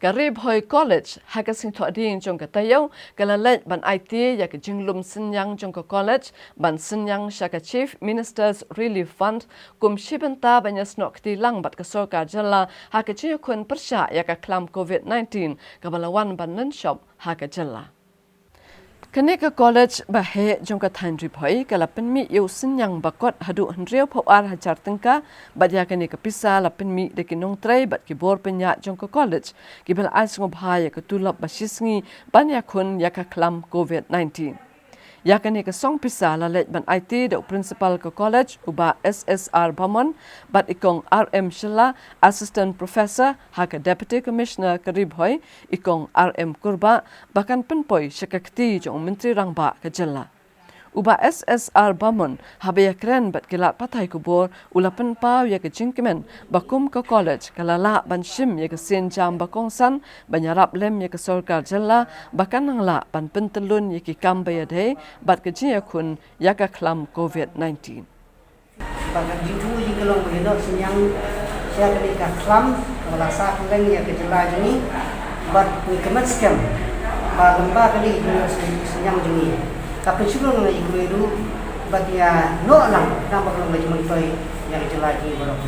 Ri-Bhoi College hakasing thọ ding trong ka tayo kalalej ban IT ya ka jinglum Synniang trong ka college ban Synniang shaka Chief Minister's Relief Fund kum shibanta banyas nok ti lang bat ka sorkar jalla haka ïakhun persya ya ka klam COVID-19 ka balawan ban nan shop haka jalla. Kaneka college bahe jongka than Ri-Bhoi kala penmi yu Synniang bakot hadu hendriau pawar hajar tengka badya kaneka pisa la penmi de kinong tray bat ki bor penya jongka college kibel ais ngobhaya ka tulap basisngi ban ïakhun ya ka klam COVID-19. Ya kaneka song pisa la lej ban IT de principal ka college uba SSR Bamon bat ikong RM Shila assistant professor haka deputy commissioner ka Ri-Bhoi ikong RM Kurba bahkan penpoi syakakti jong menteri rangba ka jella. Uba SSR Bamon habaya keren bat kilat patai kubur ula penpau ya ka jingkemen bakum ka college kalala ban shim ya ka sen jam bakongsan banyarap lem ya ka sorkar jella bahkan nangla ban pentelun ya ki kambaya de bat ka ïakhun ya ka klam COVID-19. Bahkan jitu jikalong begitu Synniang siapa ni ka klam kalau sah leng ya ka jella jini bat ni kemat scam ba lamba kali Synniang jini. Tapi sebelum itu, bagian no lang, nampak lang macam itu yang jelas di bawah.